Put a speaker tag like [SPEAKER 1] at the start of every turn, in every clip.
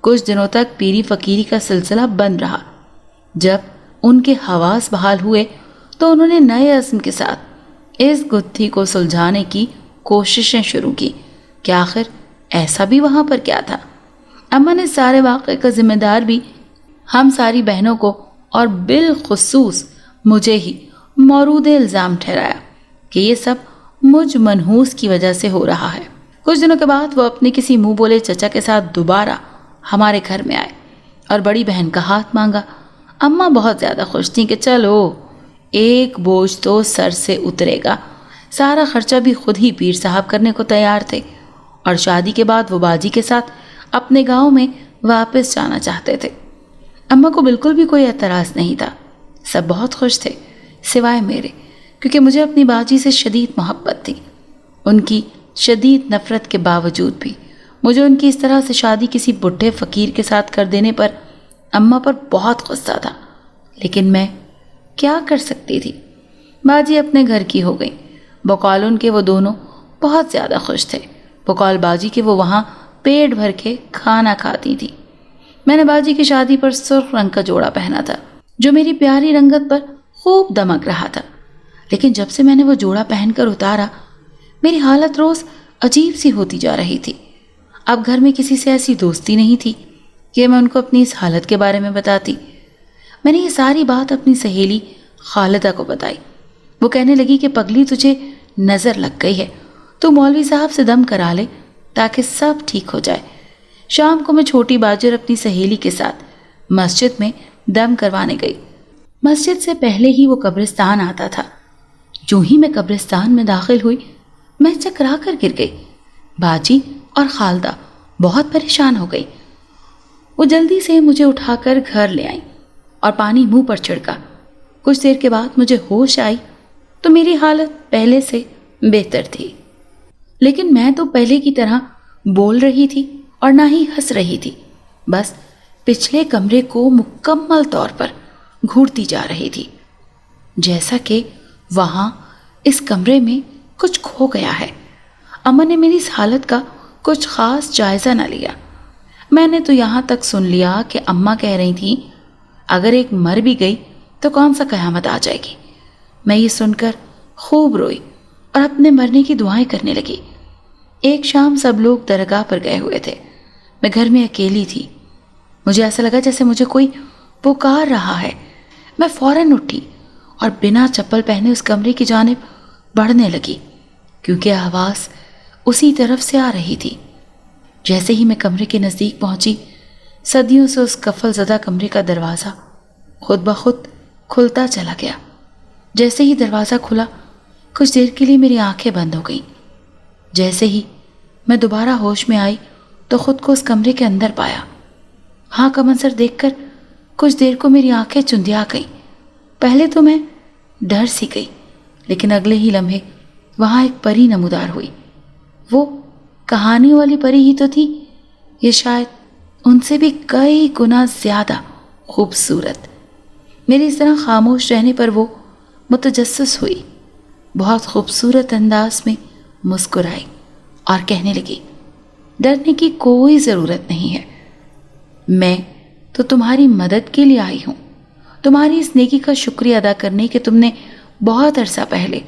[SPEAKER 1] کچھ دنوں تک پیری فقیری کا سلسلہ بند رہا۔ جب ان کے حواس بحال ہوئے تو انہوں نے نئے عزم کے ساتھ اس گتھی کو سلجھانے کی کوششیں شروع کی کہ آخر ایسا بھی وہاں پر کیا تھا۔ اماں نے سارے واقعے کا ذمہ دار بھی ہم ساری بہنوں کو اور بالخصوص مجھے ہی مورود الزام ٹھہرایا کہ یہ سب مجھ منحوس کی وجہ سے ہو رہا ہے۔ کچھ دنوں کے بعد وہ اپنے کسی منہ بولے چچا کے ساتھ دوبارہ ہمارے گھر میں آئے اور بڑی بہن کا ہاتھ مانگا۔ اماں بہت زیادہ خوش تھیں کہ چلو ایک بوجھ تو سر سے اترے گا۔ سارا خرچہ بھی خود ہی پیر صاحب کرنے کو تیار تھے اور شادی کے بعد وہ باجی کے ساتھ اپنے گاؤں میں واپس جانا چاہتے تھے۔ اماں کو بالکل بھی کوئی اعتراض نہیں تھا، سب بہت خوش تھے سوائے میرے، کیونکہ مجھے اپنی باجی سے شدید محبت تھی۔ ان کی شدید نفرت کے باوجود بھی مجھے ان کی اس طرح سے شادی کسی بڈھے فقیر کے ساتھ کر دینے پر اماں پر بہت غصہ تھا، لیکن میں کیا کر سکتی تھی؟ باجی اپنے گھر کی ہو گئی، بقول ان کے وہ دونوں بہت زیادہ خوش تھے، بقول باجی کے وہ وہاں پیٹ بھر کے کھانا کھاتی تھی۔ میں نے باجی کی شادی پر سرخ رنگ کا جوڑا پہنا تھا جو میری پیاری رنگت پر خوب دمک رہا تھا، لیکن جب سے میں نے وہ جوڑا پہن کر اتارا میری حالت روز عجیب سی ہوتی جا رہی تھی۔ اب گھر میں کسی سے ایسی دوستی نہیں تھی کہ میں ان کو اپنی اس حالت کے بارے میں بتاتی۔ میں نے یہ ساری بات اپنی سہیلی خالدہ کو بتائی۔ وہ کہنے لگی کہ پگلی تجھے نظر لگ گئی ہے، تو مولوی صاحب سے دم کرا لے تاکہ سب ٹھیک ہو جائے۔ شام کو میں چھوٹی باجی اور اپنی سہیلی کے ساتھ مسجد میں دم کروانے گئی۔ مسجد سے پہلے ہی وہ قبرستان آتا تھا۔ جو ہی میں قبرستان میں داخل ہوئی میں چکرا کر گر گئی۔ باجی اور خالدہ بہت پریشان ہو گئی۔ وہ جلدی سے مجھے اٹھا کر گھر لے آئیں اور پانی منہ پر چھڑکا۔ کچھ دیر کے بعد مجھے ہوش آئی تو میری حالت پہلے سے بہتر تھی، لیکن میں تو پہلے کی طرح بول رہی تھی اور نہ ہی ہنس رہی تھی، بس پچھلے کمرے کو مکمل طور پر گھورتی جا رہی تھی، جیسا کہ وہاں اس کمرے میں کچھ کھو گیا ہے۔ اماں نے میری اس حالت کا کچھ خاص جائزہ نہ لیا۔ میں نے تو یہاں تک سن لیا کہ اماں کہہ رہی تھیں اگر ایک مر بھی گئی تو کون سا قیامت آ جائے گی۔ میں یہ سن کر خوب روئی اور اپنے مرنے کی دعائیں کرنے لگی۔ ایک شام سب لوگ درگاہ پر گئے ہوئے تھے، میں گھر میں اکیلی تھی۔ مجھے ایسا لگا جیسے مجھے کوئی پکار رہا ہے۔ میں فوراً اٹھی اور بنا چپل پہنے اس کمرے کی جانب بڑھنے لگی، کیونکہ آواز اسی طرف سے آ رہی تھی۔ جیسے ہی میں کمرے کے نزدیک پہنچی، صدیوں سے اس کفل زدہ کمرے کا دروازہ خود بخود کھلتا چلا گیا۔ جیسے ہی دروازہ کھلا کچھ دیر کے لیے میری آنکھیں بند ہو گئیں۔ جیسے ہی میں دوبارہ ہوش میں آئی تو خود کو اس کمرے کے اندر پایا۔ ہاں کا منظر دیکھ کر کچھ دیر کو میری آنکھیں چندیا گئیں۔ پہلے تو میں ڈر سی گئی، لیکن اگلے ہی لمحے وہاں ایک پری نمودار ہوئی۔ وہ کہانی والی پری ہی تو تھی، یہ شاید ان سے بھی کئی گنا زیادہ خوبصورت۔ میری اس طرح خاموش رہنے پر وہ متجسس ہوئی، بہت خوبصورت انداز میں مسکرائی اور کہنے لگی ڈرنے کی کوئی ضرورت نہیں ہے، میں تو تمہاری مدد کے لیے آئی ہوں، تمہاری اس نیکی کا شکریہ ادا کرنے کہ تم نے بہت عرصہ پہلے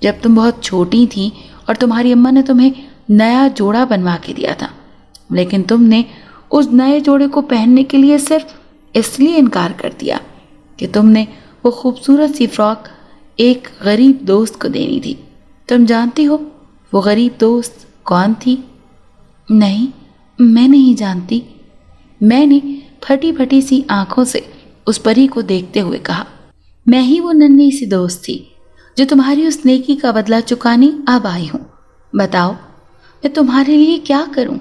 [SPEAKER 1] جب تم بہت چھوٹی تھیں اور تمہاری اماں نے تمہیں نیا جوڑا بنوا کے دیا تھا، لیکن تم نے اس نئے جوڑے کو پہننے کے لیے صرف اس لیے انکار کر دیا کہ تم نے وہ خوبصورت سی فراک ایک غریب دوست کو دینی تھی۔ تم جانتی ہو وہ غریب دوست کون تھی؟ نہیں، میں نہیں جانتی، میں نے پھٹی پھٹی سی آنکھوں سے اس پری کو دیکھتے ہوئے کہا۔ میں ہی وہ ننھی سی دوست تھی جو تمہاری اس نیکی کا بدلہ چکانے اب آئی ہوں۔ بتاؤ میں تمہارے لیے کیا کروں؟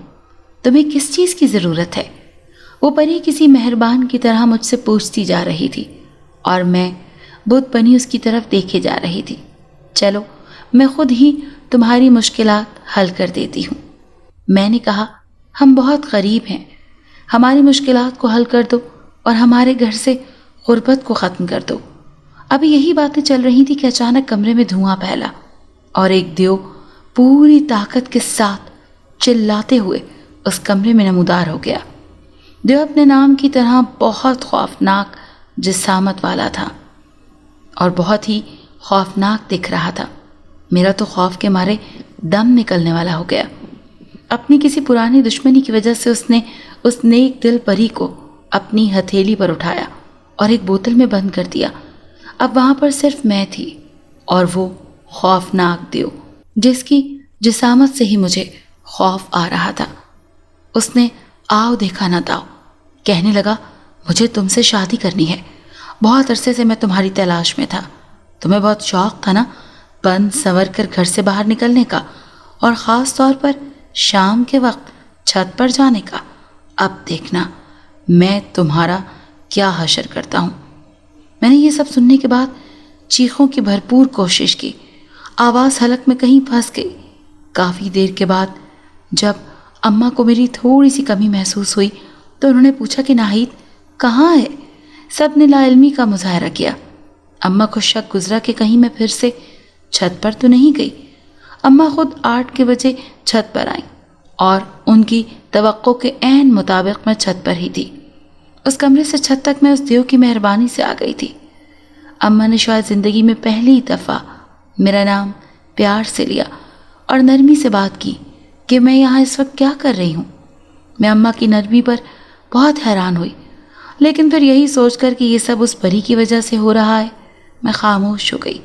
[SPEAKER 1] تمہیں کس چیز کی ضرورت ہے؟ وہ پری کسی مہربان کی طرح مجھ سے پوچھتی جا رہی تھی اور میں بت بنی اس کی طرف دیکھے جا رہی تھی۔ چلو میں خود ہی تمہاری مشکلات حل کر دیتی ہوں۔ میں نے کہا ہم بہت غریب ہیں، ہماری مشکلات کو حل کر دو اور ہمارے گھر سے غربت کو ختم کر دو۔ اب یہی باتیں چل رہی تھی کہ اچانک کمرے میں دھواں پھیلا اور ایک دیو پوری طاقت کے ساتھ چلاتے ہوئے اس کمرے میں نمودار ہو گیا۔ دیو اپنے نام کی طرح بہت خوفناک جسامت والا تھا اور بہت ہی خوفناک دکھ رہا تھا۔ میرا تو خوف کے مارے دم نکلنے والا ہو گیا۔ اپنی کسی پرانی دشمنی کی وجہ سے اس نے اس نیک دل پری کو اپنی ہتھیلی پر اٹھایا اور ایک بوتل میں بند کر دیا۔ اب وہاں پر صرف میں تھی اور وہ خوفناک دیو، جس کی جسامت سے ہی مجھے خوف آ رہا تھا۔ اس نے آؤ دیکھا نہ تاؤ، کہنے لگا مجھے تم سے شادی کرنی ہے، بہت عرصے سے میں تمہاری تلاش میں تھا، تمہیں بہت شوق تھا نا بند سنور کر گھر سے باہر نکلنے کا، اور خاص طور پر شام کے وقت چھت پر جانے کا، اب دیکھنا میں تمہارا کیا حشر کرتا ہوں۔ میں نے یہ سب سننے کے بعد چیخوں کی بھرپور کوشش کی، آواز حلق میں کہیں پھنس گئی۔ کافی دیر کے بعد جب اماں کو میری تھوڑی سی کمی محسوس ہوئی تو انہوں نے پوچھا کہ ناہید کہاں ہے؟ سب نے لا علمی کا مظاہرہ کیا۔ اماں کو شک گزرا کہ کہیں میں پھر سے چھت پر تو نہیں گئی۔ اماں خود 8 کے بجے چھت پر آئیں اور ان کی توقع کے عین مطابق میں چھت پر ہی تھی۔ اس کمرے سے چھت تک میں اس دیو کی مہربانی سے آ گئی تھی۔ اماں نے شاید زندگی میں پہلی دفعہ میرا نام پیار سے لیا اور نرمی سے بات کی کہ میں یہاں اس وقت کیا کر رہی ہوں۔ میں اماں کی نرمی پر بہت حیران ہوئی، لیکن پھر یہی سوچ کر کہ یہ سب اس پری کی وجہ سے ہو رہا ہے میں خاموش ہو گئی۔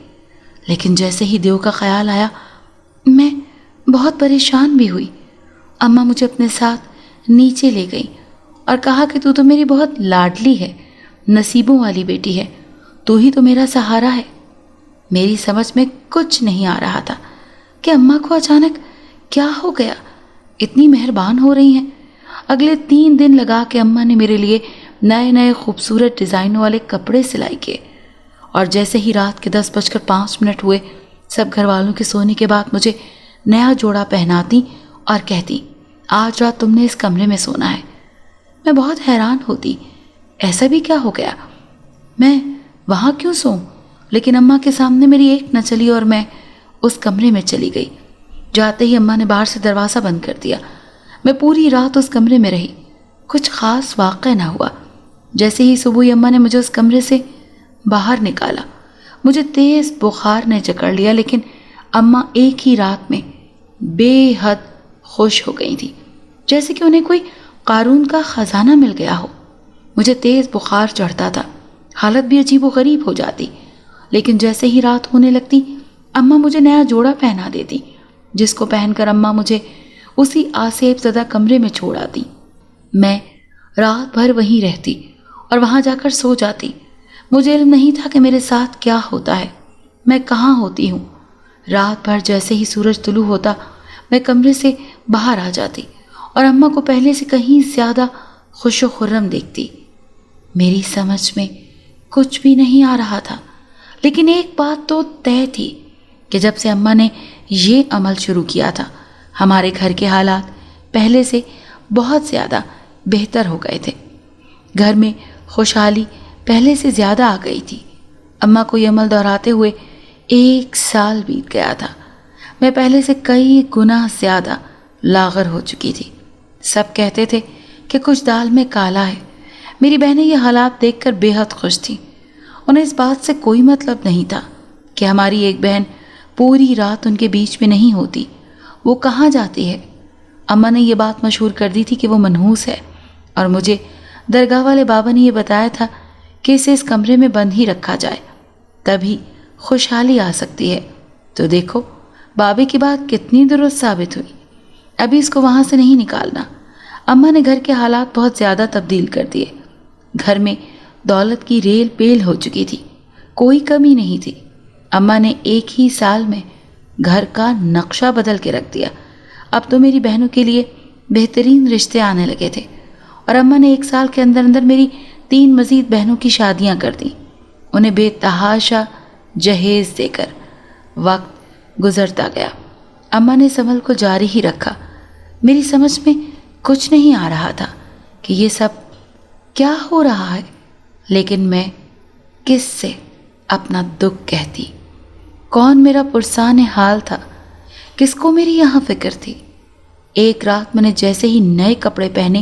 [SPEAKER 1] لیکن جیسے ہی دیو کا خیال آیا میں بہت پریشان بھی ہوئی۔ اماں مجھے اپنے ساتھ نیچے لے گئی اور کہا کہ تو میری بہت لاڈلی ہے، نصیبوں والی بیٹی ہے، تو ہی تو میرا سہارا ہے۔ میری سمجھ میں کچھ نہیں آ رہا تھا کہ اماں کو اچانک کیا ہو گیا، اتنی مہربان ہو رہی ہیں۔ اگلے 3 دن لگا کے اماں نے میرے لیے نئے نئے خوبصورت ڈیزائنوں والے کپڑے سلائی کیے، اور جیسے ہی رات کے 10:05 ہوئے سب گھر والوں کے سونے کے بعد مجھے نیا جوڑا پہناتی اور کہتی آج رات تم نے اس کمرے میں سونا ہے۔ میں بہت حیران ہوتی، ایسا بھی کیا ہو گیا، میں وہاں کیوں سوں؟ لیکن اماں کے سامنے میری ایک نہ چلی اور میں اس کمرے میں چلی گئی۔ جاتے ہی اماں نے باہر سے دروازہ بند کر دیا۔ میں پوری رات اس کمرے میں رہی، کچھ خاص واقع نہ ہوا۔ جیسے ہی صبح اماں نے مجھے اس کمرے سے باہر نکالا، مجھے تیز بخار نے جکڑ لیا، لیکن اماں ایک ہی رات میں بے حد خوش ہو گئی تھی، جیسے کہ انہیں کوئی قارون کا خزانہ مل گیا ہو۔ مجھے تیز بخار چڑھتا تھا، حالت بھی عجیب و غریب ہو جاتی، لیکن جیسے ہی رات ہونے لگتی اماں مجھے نیا جوڑا پہنا دیتی، جس کو پہن کر اماں مجھے اسی آسیب زدہ کمرے میں چھوڑ آتی۔ میں رات بھر وہیں رہتی اور وہاں جا کر سو جاتی۔ مجھے علم نہیں تھا کہ میرے ساتھ کیا ہوتا ہے، میں کہاں ہوتی ہوں۔ رات بھر جیسے ہی سورج طلوع ہوتا میں کمرے سے باہر آ جاتی اور اماں کو پہلے سے کہیں زیادہ خوش و خرم دیکھتی۔ میری سمجھ میں کچھ بھی نہیں آ رہا تھا، لیکن ایک بات تو طے تھی کہ جب سے اماں نے یہ عمل شروع کیا تھا ہمارے گھر کے حالات پہلے سے بہت زیادہ بہتر ہو گئے تھے۔ گھر میں خوشحالی پہلے سے زیادہ آ گئی تھی۔ اماں کو یہ عمل دہراتے ہوئے 1 سال بیت گیا تھا۔ میں پہلے سے کئی گنا زیادہ لاغر ہو چکی تھی۔ سب کہتے تھے کہ کچھ دال میں کالا ہے۔ میری بہنیں یہ حالات دیکھ کر بے حد خوش تھیں۔ انہیں اس بات سے کوئی مطلب نہیں تھا کہ ہماری ایک بہن پوری رات ان کے بیچ میں نہیں ہوتی، وہ کہاں جاتی ہے۔ اماں نے یہ بات مشہور کر دی تھی کہ وہ منحوس ہے، اور مجھے درگاہ والے بابا نے یہ بتایا تھا کہ اسے اس کمرے میں بند ہی رکھا جائے، تبھی خوشحالی آ سکتی ہے۔ تو دیکھو بابے کی بات کتنی درست ثابت ہوئی، ابھی اس کو وہاں سے نہیں نکالنا۔ اماں نے گھر کے حالات بہت زیادہ تبدیل کر دیے۔ گھر میں دولت کی ریل پیل ہو چکی تھی، کوئی کمی نہیں تھی۔ اماں نے 1 ہی سال میں گھر کا نقشہ بدل کے رکھ دیا۔ اب تو میری بہنوں کے لیے بہترین رشتے آنے لگے تھے، اور اماں نے 1 سال کے اندر اندر میری 3 مزید بہنوں کی شادیاں کر دیں، انہیں بے تحاشا جہیز دے کر۔ وقت گزرتا گیا، اماں نے اس عمل کو جاری ہی رکھا۔ میری سمجھ میں کچھ نہیں آ رہا تھا کہ یہ سب کیا ہو رہا ہے، لیکن میں کس سے اپنا دکھ کہتی؟ کون میرا پرسان حال تھا؟ کس کو میری یہاں فکر تھی؟ ایک رات میں نے جیسے ہی نئے کپڑے پہنے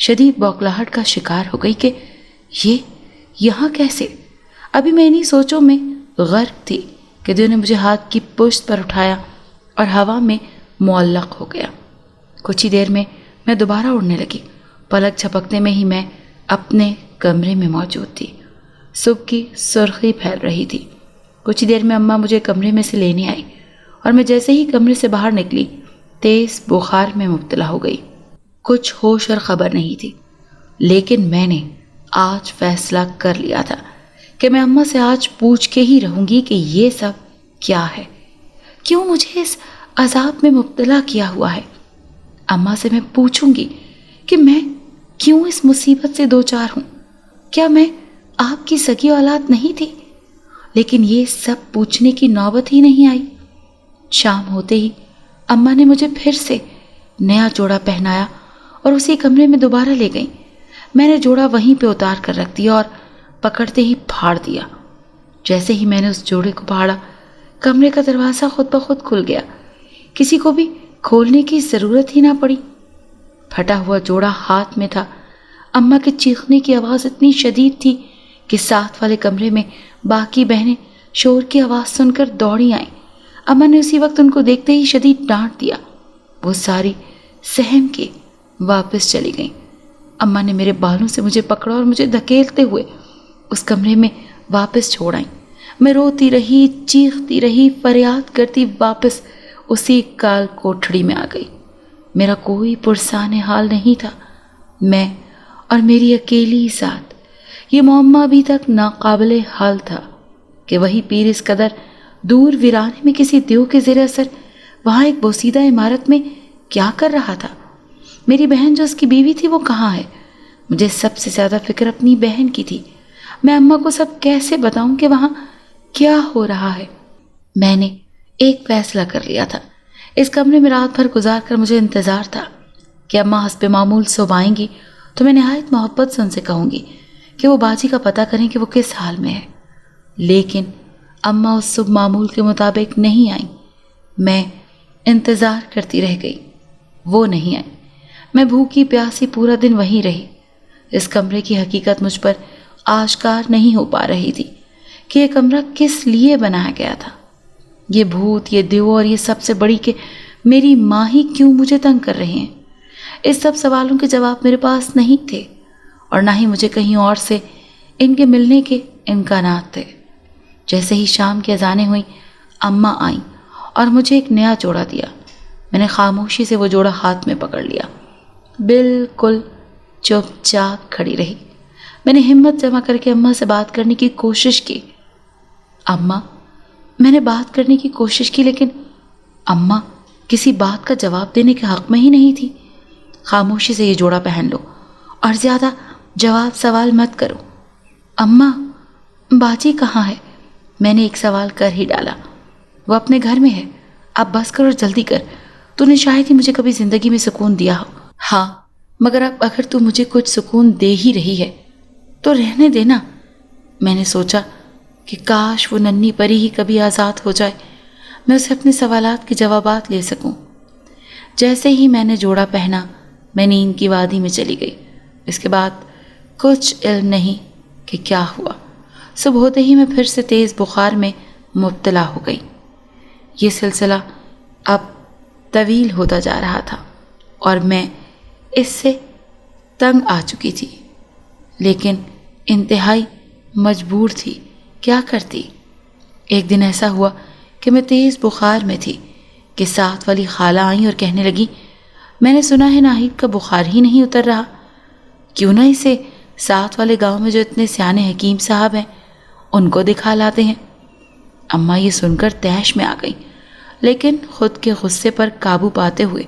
[SPEAKER 1] شدید بوکھلاہٹ کا شکار ہو گئی کہ یہ یہاں کیسے؟ ابھی میں انہی سوچوں میں غرق تھی کہ دیو نے مجھے ہاتھ کی پشت پر اٹھایا اور ہوا میں معلق ہو گیا۔ کچھ ہی دیر میں دوبارہ اڑنے لگی۔ پلک جھپکنے میں ہی میں اپنے کمرے میں موجود تھی۔ صبح کی سرخی پھیل رہی تھی۔ کچھ ہی دیر میں اماں مجھے کمرے میں سے لینے آئی اور میں جیسے ہی کمرے سے باہر نکلی تیز بخار میں مبتلا ہو گئی۔ کچھ ہوش اور خبر نہیں تھی، لیکن میں نے آج فیصلہ کر لیا تھا کہ میں اماں سے آج پوچھ کے ہی رہوں گی کہ یہ سب کیا ہے، کیوں مجھے اس عذاب میں مبتلا کیا ہوا ہے۔ اماں سے میں پوچھوں گی کہ میں کیوں اس مصیبت سے دوچار ہوں، کیا میں آپ کی سگی اولاد نہیں تھی؟ لیکن یہ سب پوچھنے کی نوبت ہی نہیں آئی۔ شام ہوتے ہی اماں نے مجھے پھر سے نیا جوڑا پہنایا اور اسی کمرے میں دوبارہ لے گئیں۔ میں نے جوڑا وہیں پہ اتار کر رکھ دیا اور پکڑتے ہی پھاڑ دیا۔ جیسے ہی میں نے اس جوڑے کو پھاڑا، کمرے کا دروازہ خود بخود کھل گیا۔ کسی کو بھی کھولنے کی ضرورت ہی نہ پڑی۔ پھٹا ہوا جوڑا ہاتھ میں تھا۔ اماں کے چیخنے کی آواز اتنی شدید تھی کہ ساتھ والے کمرے میں باقی بہنیں شور کی آواز سن کر دوڑی آئیں۔ اماں نے اسی وقت ان کو دیکھتے ہی شدید ڈانٹ دیا۔ وہ ساری سہم کے واپس چلی گئیں۔ اماں نے میرے بالوں سے مجھے پکڑا اور مجھے دھکیلتے ہوئے اس کمرے میں واپس چھوڑ آئیں۔ میں روتی رہی، چیختی رہی، فریاد کرتی واپس اسی کال کوٹھڑی میں آ گئی۔ میرا کوئی پرسان حال نہیں تھا۔ میں اور میری اکیلی ذات، یہ معمہ ابھی تک ناقابل حل تھا کہ وہی پیر اس قدر دور ویرانے میں کسی دیو کے زیر اثر وہاں ایک بوسیدہ عمارت میں کیا کر رہا تھا۔ میری بہن جو اس کی بیوی تھی وہ کہاں ہے؟ مجھے سب سے زیادہ فکر اپنی بہن کی تھی۔ میں اماں کو سب کیسے بتاؤں کہ وہاں کیا ہو رہا ہے؟ میں نے ایک فیصلہ کر لیا تھا۔ اس کمرے میں رات بھر گزار کر مجھے انتظار تھا کہ اماں حسب معمول صبح آئیں گی تو میں نہایت محبت سے ان سے کہوں گی کہ وہ باجی کا پتہ کریں کہ وہ کس حال میں ہے۔ لیکن اماں اس صبح معمول کے مطابق نہیں آئیں۔ میں انتظار کرتی رہ گئی۔ وہ نہیں آئی۔ میں بھوکی پیاسی پورا دن وہیں رہی۔ اس کمرے کی حقیقت مجھ پر آشکار نہیں ہو پا رہی تھی کہ یہ کمرہ کس لیے بنایا گیا تھا۔ یہ بھوت، یہ دیو اور یہ سب سے بڑی کہ میری ماں ہی کیوں مجھے تنگ کر رہے ہیں؟ اس سب سوالوں کے جواب میرے پاس نہیں تھے اور نہ ہی مجھے کہیں اور سے ان کے ملنے کے امکانات تھے۔ جیسے ہی شام کی اذانیں ہوئیں، اماں آئیں اور مجھے ایک نیا جوڑا دیا۔ میں نے خاموشی سے وہ جوڑا ہاتھ میں پکڑ لیا، بالکل چپ چاپ کھڑی رہی۔ میں نے ہمت جمع کر کے اماں سے بات کرنے کی کوشش کی۔ اماں، میں نے بات کرنے کی کوشش کی لیکن اماں کسی بات کا جواب دینے کے حق میں ہی نہیں تھی۔ خاموشی سے یہ جوڑا پہن لو اور زیادہ جواب سوال مت کرو۔ اماں، باجی کہاں ہے؟ میں نے ایک سوال کر ہی ڈالا۔ وہ اپنے گھر میں ہے، اب بس کر اور جلدی کر، تو نے شاید ہی مجھے کبھی زندگی میں سکون دیا ہو۔ ہاں، مگر اب اگر تو مجھے کچھ سکون دے ہی رہی ہے تو رہنے دینا۔ میں نے سوچا کہ کاش وہ ننھی پری ہی کبھی آزاد ہو جائے، میں اسے اپنے سوالات کے جوابات لے سکوں۔ جیسے ہی میں نے جوڑا پہنا، میں نیند کی وادی میں چلی گئی۔ اس کے بعد کچھ علم نہیں کہ کیا ہوا۔ صبح ہوتے ہی میں پھر سے تیز بخار میں مبتلا ہو گئی۔ یہ سلسلہ اب طویل ہوتا جا رہا تھا اور میں اس سے تنگ آ چکی تھی، لیکن انتہائی مجبور تھی۔ کیا کرتی؟ ایک دن ایسا ہوا کہ میں تیز بخار میں تھی کہ ساتھ والی خالہ آئیں اور کہنے لگی، میں نے سنا ہے ناہید کا بخار ہی نہیں اتر رہا، کیوں نہ اسے ساتھ والے گاؤں میں جو اتنے سیانے حکیم صاحب ہیں ان کو دکھا لاتے ہیں۔ اماں یہ سن کر طیش میں آ گئی، لیکن خود کے غصے پر قابو پاتے ہوئے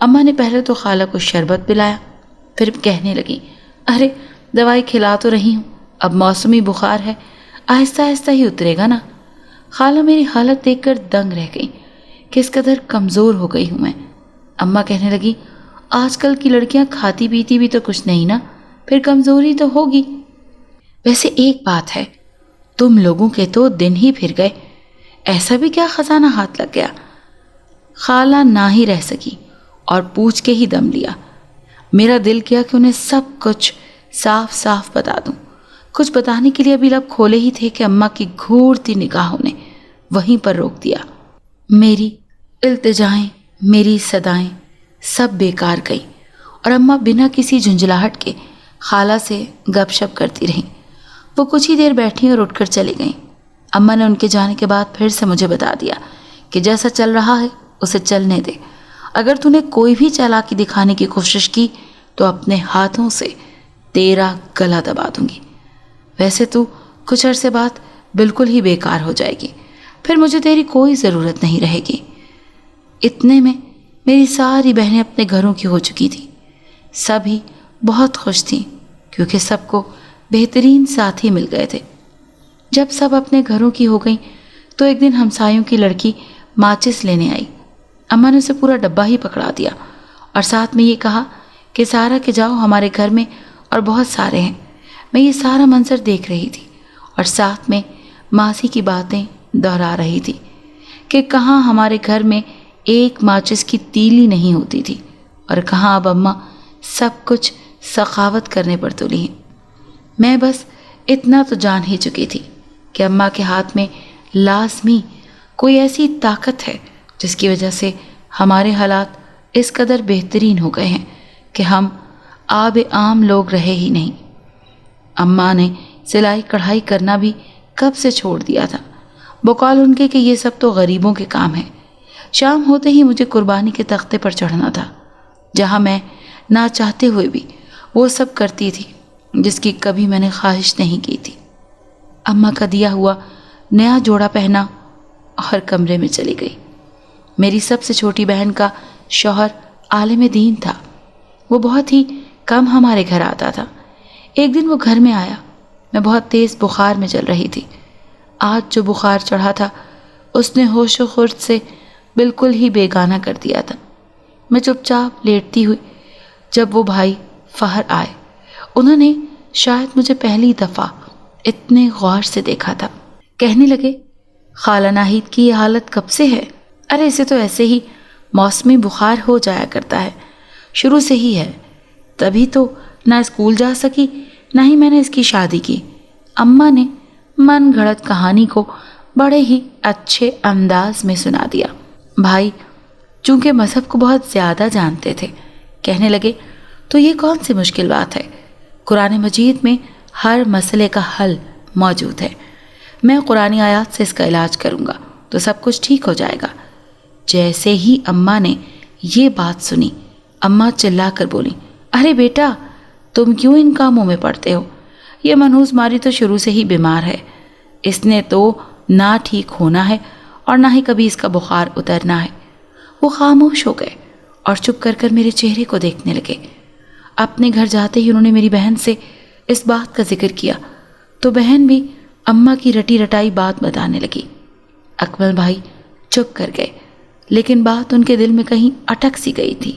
[SPEAKER 1] اماں نے پہلے تو خالہ کو شربت پلایا، پھر کہنے لگی، ارے دوائی کھلا تو رہی ہوں، اب موسمی بخار ہے، آہستہ آہستہ ہی اترے گا نا۔ خالہ میری حالت دیکھ کر دنگ رہ گئی کہ اس قدر کمزور ہو گئی ہوں میں۔ اماں کہنے لگی، آج کل کی لڑکیاں کھاتی پیتی بھی تو کچھ نہیں نا، پھر کمزوری تو ہوگی۔ ویسے ایک بات ہے، تم لوگوں کے تو دن ہی پھر گئے، ایسا بھی کیا خزانہ ہاتھ لگ گیا؟ خالہ نہ ہی رہ سکی اور پوچھ کے ہی دم لیا، میرا دل کیا کہ انہیں سب کچھ صاف صاف بتا دوں۔ کچھ بتانے کے لیے ابھی لب کھولے ہی تھے کہ اماں کی گھورتی نگاہوں نے وہیں پر روک دیا۔ میری التجائیں، میری صدائیں سب بیکار گئیں اور اماں بنا کسی جھنجھلاہٹ کے خالہ سے گپ شپ کرتی رہیں۔ وہ کچھ ہی دیر بیٹھیں اور اٹھ کر چلی گئیں۔ اماں نے ان کے جانے کے بعد پھر سے مجھے بتا دیا کہ جیسا چل رہا ہے اسے چلنے دے، اگر تو نے کوئی بھی چالاکی دکھانے کی کوشش کی تو اپنے ہاتھوں سے تیرا گلا دبا دوں گی۔ ویسے تو کچھ عرصے بعد بالکل ہی بیکار ہو جائے گی، پھر مجھے تیری کوئی ضرورت نہیں رہے گی۔ اتنے میں میری ساری بہنیں اپنے گھروں کی ہو چکی تھیں۔ سبھی بہت خوش تھیں کیونکہ سب کو بہترین ساتھی مل گئے تھے۔ جب سب اپنے گھروں کی ہو گئیں تو ایک دن ہمسایوں کی لڑکی ماچس لینے آئی۔ اماں نے اسے پورا ڈبہ ہی پکڑا دیا اور ساتھ میں یہ کہا کہ سارا کہ جاؤ ہمارے گھر میں اور بہت سارے ہیں۔ میں یہ سارا منظر دیکھ رہی تھی اور ساتھ میں ماسی کی باتیں دہرا رہی تھی کہ کہاں ہمارے گھر میں ایک ماچس کی تیلی نہیں ہوتی تھی اور کہاں اب اماں سب کچھ سخاوت کرنے پر تلی ہیں۔ میں بس اتنا تو جان ہی چکی تھی کہ اماں کے ہاتھ میں لازمی کوئی ایسی طاقت ہے جس کی وجہ سے ہمارے حالات اس قدر بہترین ہو گئے ہیں کہ ہم آب عام لوگ رہے ہی نہیں۔ اماں نے سلائی کڑھائی کرنا بھی کب سے چھوڑ دیا تھا، بقول ان کے کہ یہ سب تو غریبوں کے کام ہیں۔ شام ہوتے ہی مجھے قربانی کے تختے پر چڑھنا تھا، جہاں میں نہ چاہتے ہوئے بھی وہ سب کرتی تھی جس کی کبھی میں نے خواہش نہیں کی تھی۔ اماں کا دیا ہوا نیا جوڑا پہنا اور کمرے میں چلی گئی۔ میری سب سے چھوٹی بہن کا شوہر عالم دین تھا۔ وہ بہت ہی کم ہمارے گھر آتا تھا۔ ایک دن وہ گھر میں آیا، میں بہت تیز بخار میں چل رہی تھی۔ آج جو بخار چڑھا تھا اس نے ہوش و خرد سے بالکل ہی بیگانہ کر دیا تھا۔ میں چپ چاپ لیٹتی ہوئی جب وہ بھائی فہر آئے، انہوں نے شاید مجھے پہلی دفعہ اتنے غور سے دیکھا تھا۔ کہنے لگے، خالہ ناہید کی یہ حالت کب سے ہے؟ ارے اسے تو ایسے ہی موسمی بخار ہو جایا کرتا ہے، شروع سے ہی ہے، تبھی تو نہ اسکول جا سکی نہ ہی میں نے اس کی شادی کی۔ اماں نے من گھڑت کہانی کو بڑے ہی اچھے انداز میں سنا دیا۔ بھائی چونکہ مذہب کو بہت زیادہ جانتے تھے، کہنے لگے، تو یہ کون سی مشکل بات ہے؟ قرآن مجید میں ہر مسئلے کا حل موجود ہے۔ میں قرآنی آیات سے اس کا علاج کروں گا تو سب کچھ ٹھیک ہو جائے گا۔ جیسے ہی اماں نے یہ بات سنی، اماں چلا کر بولی، ارے بیٹا تم کیوں ان کاموں میں پڑتے ہو؟ یہ منحوس ماری تو شروع سے ہی بیمار ہے، اس نے تو نہ ٹھیک ہونا ہے اور نہ ہی کبھی اس کا بخار اترنا ہے۔ وہ خاموش ہو گئے اور چپ کر کر میرے چہرے کو دیکھنے لگے۔ اپنے گھر جاتے ہی انہوں نے میری بہن سے اس بات کا ذکر کیا تو بہن بھی اماں کی رٹی رٹائی بات بتانے لگی۔ اکمل بھائی چپ کر گئے، لیکن بات ان کے دل میں کہیں اٹک سی گئی تھی۔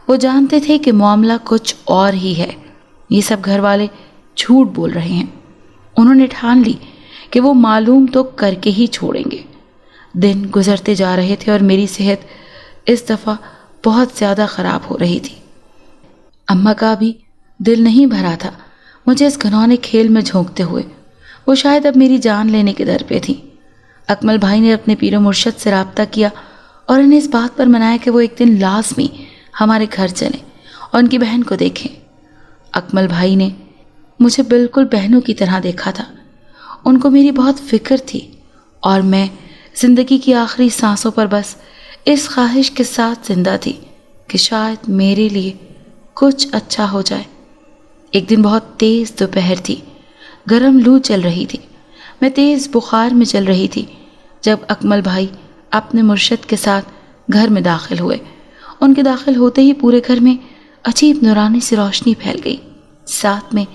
[SPEAKER 1] وہ جانتے تھے کہ معاملہ کچھ اور ہی ہے، یہ سب گھر والے جھوٹ بول رہے ہیں۔ انہوں نے ٹھان لی کہ وہ معلوم تو کر کے ہی چھوڑیں گے۔ دن گزرتے جا رہے تھے اور میری صحت اس دفعہ بہت زیادہ خراب ہو رہی تھی۔ اماں کا بھی دل نہیں بھرا تھا مجھے اس گھنونے کھیل میں جھونکتے ہوئے۔ وہ شاید اب میری جان لینے کے در پہ تھی۔ اکمل بھائی نے اپنے پیر و مرشد سے رابطہ کیا اور انہیں اس بات پر منایا کہ وہ ایک دن لازمی ہمارے گھر چلیں اور ان کی بہن کو دیکھیں۔ اکمل بھائی نے مجھے بالکل بہنوں کی طرح دیکھا تھا، ان کو میری بہت فکر تھی اور میں زندگی کی آخری سانسوں پر بس اس خواہش کے ساتھ زندہ تھی کہ شاید میرے لیے کچھ اچھا ہو جائے۔ ایک دن بہت تیز دوپہر تھی، گرم لو چل رہی تھی، میں تیز بخار میں چل رہی تھی جب اکمل بھائی اپنے مرشد کے ساتھ گھر میں داخل ہوئے۔ ان کے داخل ہوتے ہی پورے گھر میں عجیب نورانی سی روشنی پھیل گئی، ساتھ میں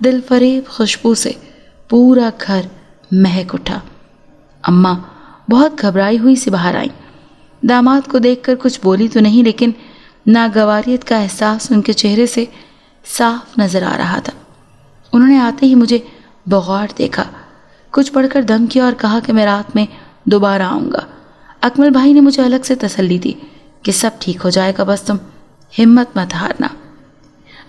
[SPEAKER 1] دل فریب خوشبو سے پورا گھر مہک اٹھا۔ اماں بہت گھبرائی ہوئی سی باہر آئیں۔ داماد کو دیکھ کر کچھ بولی تو نہیں، لیکن ناگواریت کا احساس ان کے چہرے سے صاف نظر آ رہا تھا۔ انہوں نے آتے ہی مجھے بغور دیکھا، کچھ پڑھ کر دم کیا اور کہا کہ میں رات میں دوبارہ آؤں گا۔ اکمل بھائی نے مجھے الگ سے تسلی دی کہ سب ٹھیک ہو جائے گا، بس تم ہمت مت ہارنا۔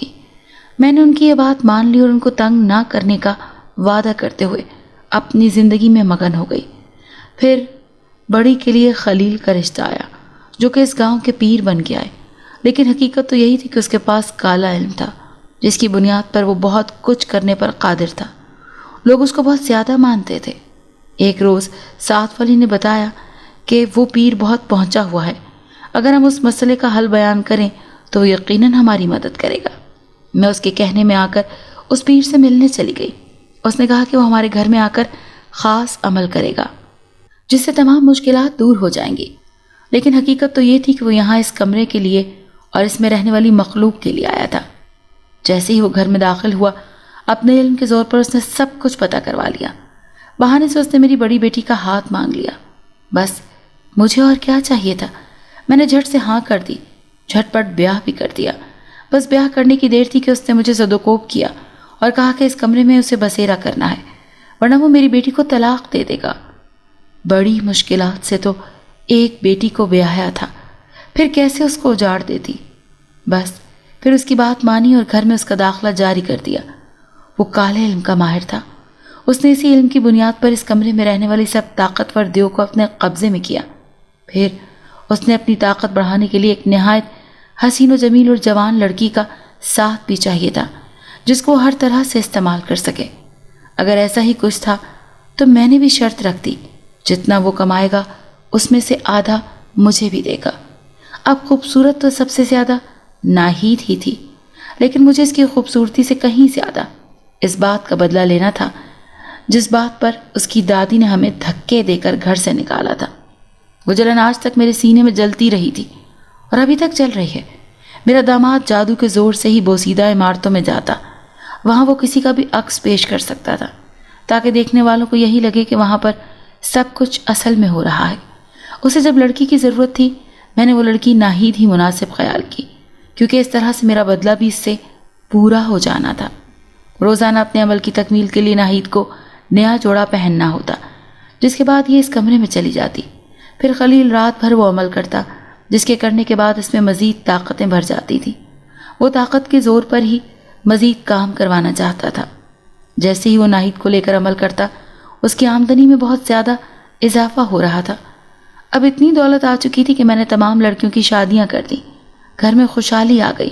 [SPEAKER 1] گی۔ میں نے ان کی یہ بات مان لی اور ان کو تنگ نہ کرنے کا وعدہ کرتے ہوئے اپنی زندگی میں مگن ہو گئی۔ پھر بڑی کے لیے خلیل کا رشتہ آیا جو کہ اس گاؤں کے پیر بن کے آئے، لیکن حقیقت تو یہی تھی کہ اس کے پاس کالا علم تھا جس کی بنیاد پر وہ بہت کچھ کرنے پر قادر تھا۔ لوگ اس کو بہت زیادہ مانتے تھے۔ ایک روز ساتھ والی نے بتایا کہ وہ پیر بہت پہنچا ہوا ہے، اگر ہم اس مسئلے کا حل بیان کریں تو وہ یقیناً ہماری مدد کرے گا۔ میں اس کے کہنے میں آ کر اس پیر سے ملنے چلی گئی۔ اس نے کہا کہ وہ ہمارے گھر میں آ کر خاص عمل کرے گا جس سے تمام مشکلات دور ہو جائیں گی، لیکن حقیقت تو یہ تھی کہ وہ یہاں اس کمرے کے لیے اور اس میں رہنے والی مخلوق کے لیے آیا تھا۔ جیسے ہی وہ گھر میں داخل ہوا، اپنے علم کے زور پر اس نے سب کچھ پتہ کروا لیا۔ بہانے سے اس نے میری بڑی بیٹی کا ہاتھ مانگ لیا۔ بس مجھے اور کیا چاہیے تھا؟ میں نے جھٹ سے ہاں کر دی، جھٹ پٹ بیاہ بھی کر دیا۔ بس بیاہ کرنے کی دیر تھی کہ اس نے مجھے زدوکوب کیا اور کہا کہ اس کمرے میں اسے بسیرا کرنا ہے ورنہ وہ میری بیٹی کو طلاق دے دے گا۔ بڑی مشکلات سے تو ایک بیٹی کو بیاہا تھا، پھر کیسے اس کو اجاڑ دیتی؟ بس پھر اس کی بات مانی اور گھر میں اس کا داخلہ جاری کر دیا۔ وہ کالے علم کا ماہر تھا۔ اس نے اسی علم کی بنیاد پر اس کمرے میں رہنے والی سب طاقتور دیو کو اپنے قبضے میں کیا۔ پھر اس نے اپنی طاقت بڑھانے کے لیے ایک نہایت حسین و جمیل اور جوان لڑکی کا ساتھ بھی چاہیے تھا جس کو ہر طرح سے استعمال کر سکے۔ اگر ایسا ہی کچھ تھا تو میں نے بھی شرط رکھ دی، جتنا وہ کمائے گا اس میں سے آدھا مجھے بھی دے گا۔ اب خوبصورت تو سب سے زیادہ ناہید ہی تھی، لیکن مجھے اس کی خوبصورتی سے کہیں زیادہ اس بات کا بدلہ لینا تھا جس بات پر اس کی دادی نے ہمیں دھکے دے کر گھر سے نکالا تھا۔ وہ جلن آج تک میرے سینے میں جلتی رہی تھی اور ابھی تک چل رہی ہے۔ میرا داماد جادو کے زور سے ہی بوسیدہ عمارتوں میں جاتا، وہاں وہ کسی کا بھی عکس پیش کر سکتا تھا تاکہ دیکھنے والوں کو یہی لگے کہ وہاں پر سب کچھ اصل میں ہو رہا ہے۔ اسے جب لڑکی کی ضرورت تھی میں نے وہ لڑکی ناہید ہی مناسب خیال کی، کیونکہ اس طرح سے میرا بدلہ بھی اس سے پورا ہو جانا تھا۔ روزانہ اپنے عمل کی تکمیل کے لیے ناہید کو نیا جوڑا پہننا ہوتا، جس کے بعد یہ اس کمرے میں چلی جاتی۔ پھر خلیل رات بھر وہ عمل کرتا جس کے کرنے کے بعد اس میں مزید طاقتیں بھر جاتی تھی۔ وہ طاقت کے زور پر ہی مزید کام کروانا چاہتا تھا۔ جیسے ہی وہ ناہید کو لے کر عمل کرتا اس کی آمدنی میں بہت زیادہ اضافہ ہو رہا تھا۔ اب اتنی دولت آ چکی تھی کہ میں نے تمام لڑکیوں کی شادیاں کر دیں، گھر میں خوشحالی آ گئی،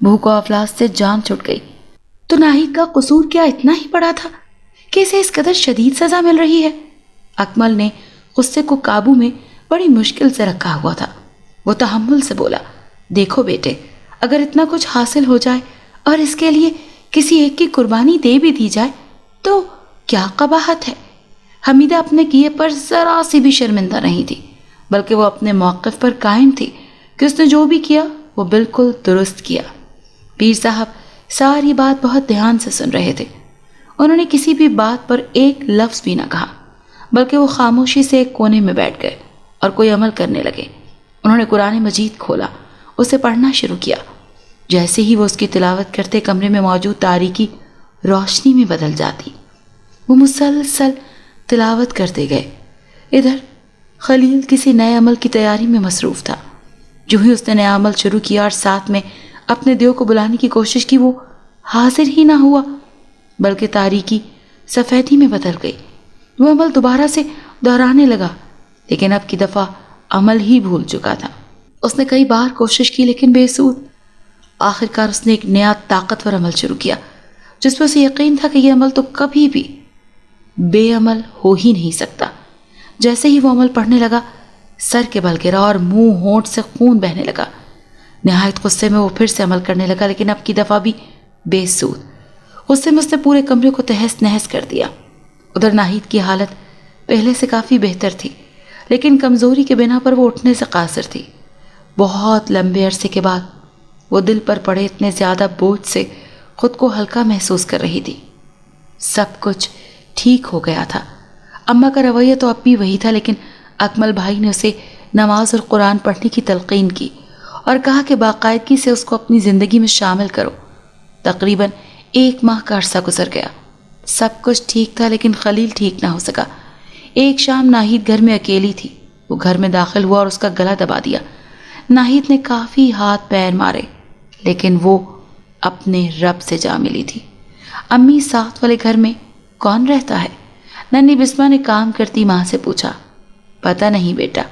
[SPEAKER 1] بھوک و افلاس سے جان چھٹ گئی۔ تو ناہید کا قصور کیا اتنا ہی بڑا تھا کہ اسے اس قدر شدید سزا مل رہی ہے؟ اکمل نے غصے کو قابو میں بڑی مشکل سے رکھا ہوا تھا۔ وہ تحمل سے بولا، دیکھو بیٹے، اگر اتنا کچھ حاصل ہو جائے اور اس کے لیے کسی ایک کی قربانی دے بھی دی جائے تو کیا قباحت ہے؟ حمیدہ اپنے کیے پر ذرا سی بھی شرمندہ نہیں تھی، بلکہ وہ اپنے موقف پر قائم تھی کہ اس نے جو بھی کیا وہ بالکل درست کیا۔ پیر صاحب ساری بات بہت دھیان سے سن رہے تھے۔ انہوں نے کسی بھی بات پر ایک لفظ بھی نہ کہا، بلکہ وہ خاموشی سے ایک کونے میں بیٹھ گئے اور کوئی عمل کرنے لگے۔ انہوں نے قرآن مجید کھولا، اسے پڑھنا شروع کیا۔ جیسے ہی وہ اس کی تلاوت کرتے کمرے میں موجود تاریکی روشنی میں بدل جاتی۔ وہ مسلسل تلاوت کرتے گئے۔ ادھر خلیل کسی نئے عمل کی تیاری میں مصروف تھا۔ جو ہی اس نے نیا عمل شروع کیا اور ساتھ میں اپنے دیو کو بلانے کی کوشش کی، وہ حاضر ہی نہ ہوا، بلکہ تاریکی سفیدی میں بدل گئی۔ وہ عمل دوبارہ سے دہرانے لگا، لیکن اب کی دفعہ عمل ہی بھول چکا تھا۔ اس نے کئی بار کوشش کی لیکن بے سود۔ آخر کار اس نے ایک نیا طاقتور عمل شروع کیا جس پر اسے یقین تھا کہ یہ عمل تو کبھی بھی بے عمل ہو ہی نہیں سکتا۔ جیسے ہی وہ عمل پڑھنے لگا، سر کے بل گرا اور منہ ہونٹ سے خون بہنے لگا۔ نہایت غصے میں وہ پھر سے عمل کرنے لگا، لیکن اب کی دفعہ بھی بے سود۔ غصے میں اس نے پورے کمرے کو تہس نہس کر دیا۔ ادھر ناہید کی حالت پہلے سے کافی بہتر تھی، لیکن کمزوری کے بنا پر وہ اٹھنے سے قاصر تھی۔ بہت لمبے عرصے کے بعد وہ دل پر پڑے اتنے زیادہ بوجھ سے خود کو ہلکا محسوس کر رہی تھی۔ سب کچھ ٹھیک ہو گیا تھا۔ اماں کا رویہ تو اب بھی وہی تھا، لیکن اکمل بھائی نے اسے نماز اور قرآن پڑھنے کی تلقین کی اور کہا کہ باقاعدگی سے اس کو اپنی زندگی میں شامل کرو۔ تقریباً 1 ماہ کا عرصہ گزر گیا۔ سب کچھ ٹھیک تھا، لیکن خلیل ٹھیک نہ ہو سکا۔ ایک شام ناہید گھر میں اکیلی تھی۔ وہ گھر میں داخل ہوا اور اس کا گلا دبا دیا۔ ناہید نے کافی ہاتھ پیر مارے، لیکن وہ اپنے رب سے جا ملی تھی۔ امی ساتھ والے گھر میں کون رہتا ہے؟ ننھی بسما نے کام کرتی ماں سے پوچھا۔ پتہ نہیں بیٹا،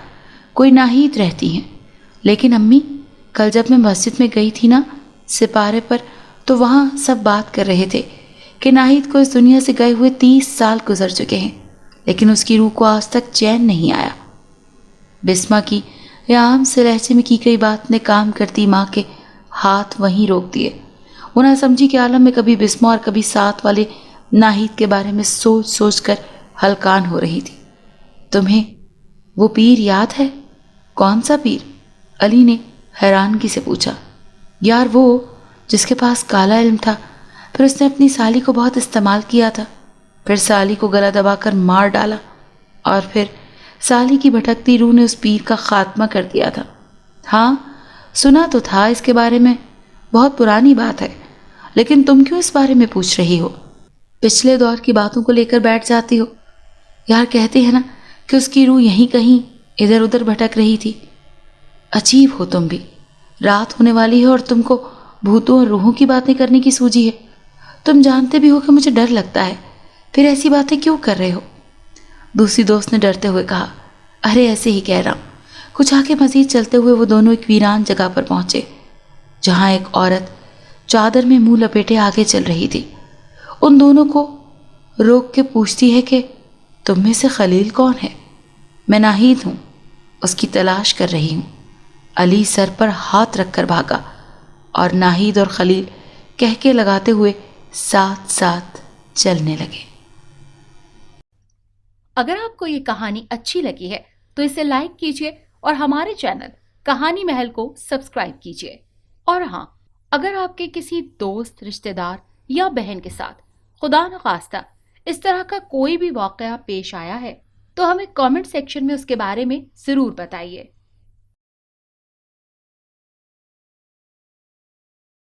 [SPEAKER 1] کوئی ناہید رہتی ہیں۔ لیکن امی، کل جب میں مسجد میں گئی تھی نا سپارے پر، تو وہاں سب بات کر رہے تھے کہ ناہید کو اس دنیا سے گئے ہوئے 30 سال گزر چکے ہیں، لیکن اس کی روح کو آج تک چین نہیں آیا۔ بسما کی یہ عام سے لہجے میں کی گئی بات نے کام کرتی ماں کے ہاتھ وہیں روک دیے۔ وہ نہ سمجھی کے عالم میں کبھی بسما اور کبھی ساتھ والے ناہید کے بارے میں سوچ سوچ کر ہلکان ہو رہی تھی۔ تمہیں وہ پیر یاد ہے؟ کون سا پیر؟ علی نے حیرانگی سے پوچھا۔ یار وہ جس کے پاس کالا علم تھا، پھر اس نے اپنی سالی کو بہت استعمال کیا تھا، پھر سالی کو گلا دبا کر مار ڈالا، اور پھر سالی کی بھٹکتی روح نے اس پیر کا خاتمہ کر دیا تھا۔ ہاں سنا تو تھا اس کے بارے میں، بہت پرانی بات ہے، لیکن تم کیوں اس بارے میں پوچھ رہی ہو؟ پچھلے دور کی باتوں کو لے کر بیٹھ جاتی ہو۔ یار کہتے ہیں نا کہ اس کی روح یہیں کہیں ادھر ادھر بھٹک رہی تھی۔ عجیب ہو تم بھی، رات ہونے والی ہے اور تم کو بھوتوں اور روحوں کی باتیں کرنے کی سوجی ہے۔ تم جانتے بھی ہو کہ مجھے ڈر لگتا ہے، پھر ایسی باتیں کیوں کر رہے ہو؟ دوسری دوست نے ڈرتے ہوئے کہا۔ ارے ایسے ہی کہہ رہا ہوں۔ کچھ آگے مزید چلتے ہوئے وہ دونوں ایک ویران جگہ پر پہنچے، جہاں ایک عورت چادر میں منہ لپیٹے آگے چل رہی تھی۔ ان دونوں کو روک کے پوچھتی ہے کہ تم میں سے خلیل کون ہے؟ میں ناہید ہوں، اس کی تلاش کر رہی ہوں۔ علی سر پر ہاتھ رکھ کر بھاگا، اور ناہید اور خلیل کہہ کے لگاتے ہوئے ساتھ ساتھ چلنے لگے۔
[SPEAKER 2] اگر آپ کو یہ کہانی اچھی لگی ہے تو اسے لائک کیجیے اور ہمارے چینل کہانی محل کو سبسکرائب کیجیے۔ اور ہاں، اگر آپ کے کسی دوست، رشتہ دار یا بہن کے ساتھ خدا نخواستہ اس طرح کا کوئی بھی واقعہ پیش آیا ہے تو ہمیں کامنٹ سیکشن میں اس کے بارے میں ضرور بتائیے۔